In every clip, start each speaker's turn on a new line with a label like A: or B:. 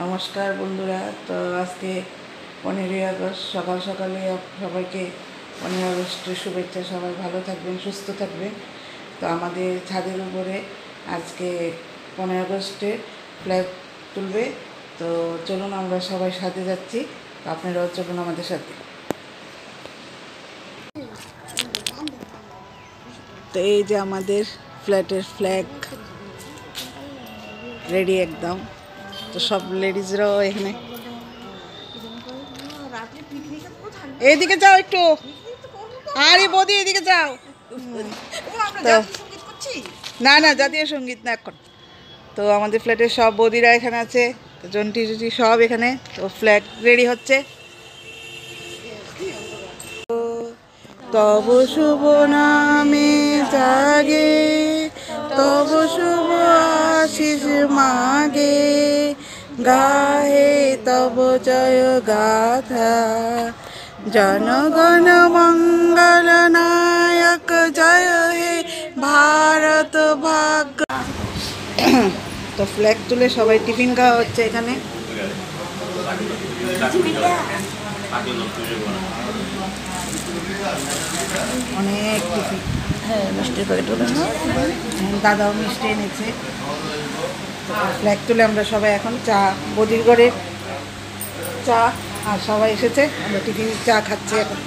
A: নমস্কার বন্ধুরা। তো আজকে 15ই আগস্ট সকাল সকালে সবাইকে 15ই আগস্টের শুভেচ্ছা। সবাই ভালো থাকবেন, সুস্থ থাকবেন। তো আমাদের ছাদের উপরে আজকে 15ই আগস্টে ফ্ল্যাগ তুলবে। তো চলুন আমরা সবাই সাথে যাচ্ছি। তো আপনারাও চলুন আমাদের সাথে। তো এই যে আমাদের ফ্ল্যাটের ফ্ল্যাগ রেডি একদম। তো সব লেডিজরাও এখানে। এইদিকে যাও একটু, আরে বৌদি এদিকে যাও। না না, জাতীয় সঙ্গীত না এখন। তো আমাদের ফ্ল্যাটের সব বৌদিরা এখানে আছে, জন্টি জুটি সব এখানে। তো ফ্ল্যাগ রেডি হচ্ছে। তব শুভ নামে জাগে, তব শুভ আশিস মাগে, গাহে তব জয় গাথা, জনগণ মঙ্গল নায়ক জয় হে ভারত ভাগ্য। তো ফ্ল্যাগ তুলে সবাই টিফিন খাওয়া হচ্ছে এখানে। অনেক টিফিন, হ্যাঁ মিষ্টির প্যাকেট বলে না, দাদাও মিষ্টি এনেছে। ফ্ল্যাগ তুলে আমরা সবাই এখন চা, বদির ঘরে চা, আর সবাই এসেছে, আমরা টিফিন চা খাচ্ছি এখন।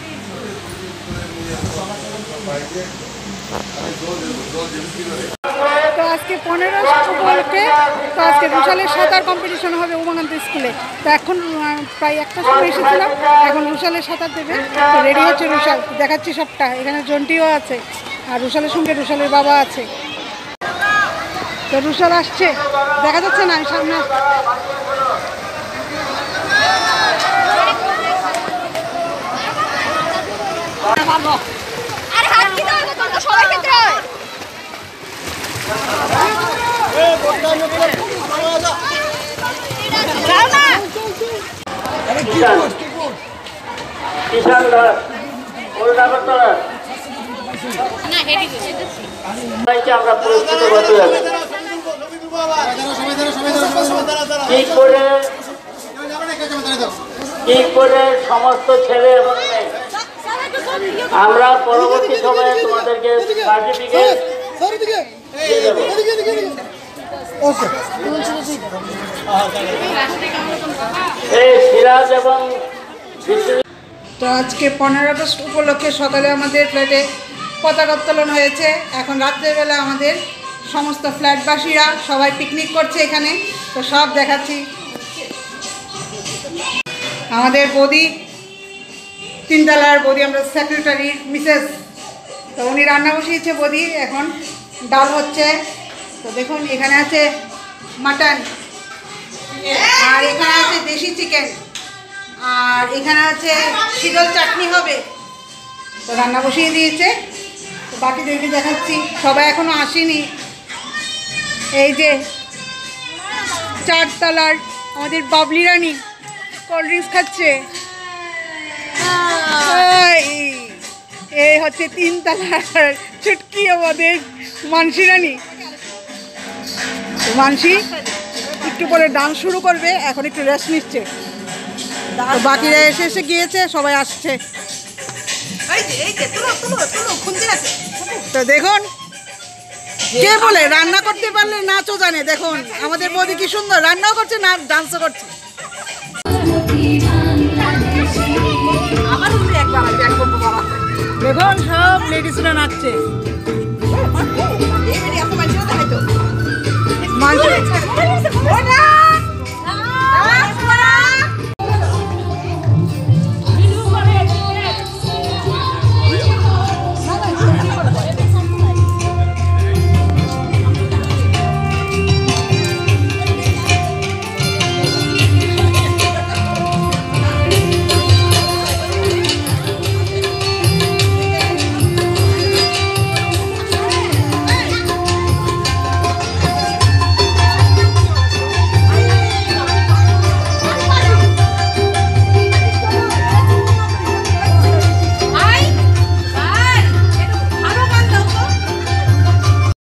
A: তো আজকে 15 উপলক্ষে তো আজকে রুশালের সাঁতার কম্পিটিশন হবে উমাকান্ত স্কুলে। তো এখন প্রায় 1টার সময় এসেছিলাম, এখন রুশালের সাঁতার দেবে। তো রেডি হচ্ছে রুশাল, দেখাচ্ছি সবটা। এখানে জন্টিও আছে, আর রুশালের সঙ্গে রুশালের বাবা আছে। তো রুশাল আসছে, দেখা যাচ্ছে না, আমি সামনে
B: আমরা পুরস্কৃত করতে যাচ্ছি। কি করে সমস্ত ছেলে এবং মেয়ে, আমরা পরবর্তী সময়ে তোমাদেরকে সার্টিফিকেট দিয়ে দেব। এই সিরাজ এবং
A: তো আজকে 15 আগস্ট উপলক্ষে সকালে আমাদের ফ্ল্যাটে পতাকা উত্তোলন হয়েছে। এখন রাত্রেবেলা আমাদের সমস্ত ফ্ল্যাটবাসীরা সবাই পিকনিক করছে এখানে। তো সব দেখাচ্ছি। আমাদের বৌদি, 3 তলার বৌদি, আমরা সেক্রেটারি মিসেস। তো উনি রান্না বসিয়েছে বৌদি, এখন ডাল হচ্ছে। তো দেখুন এখানে আছে মাটন, আর এখানে আছে দেশি চিকেন, আর এখানে আছে শীতল চাটনি হবে। তো রান্না বসিয়ে দিয়েছে। তো বাকিদেরকে দেখাচ্ছি, সবাই এখনো আসেনি। এই যে 4 তলার আমাদের বাবলি রানী কোল্ড ড্রিঙ্কস খাচ্ছে। এই হচ্ছে 3 তলার ছুটকি আমাদের মানসি রানী। মানসি একটু পরে ডান্স শুরু করবে, এখন একটু রেস্ট নিচ্ছে। তো বাকিরা এসে গিয়েছে, সবাই আসছে। তো দেখুন, কে বলে রান্না করতে পারলে নাচও জানে। দেখুন আমাদের বৌদি কি সুন্দর রান্নাও করছে, না ডান্সও করছে। দেখুন সব লেডিসরা নাচছে। মানুষ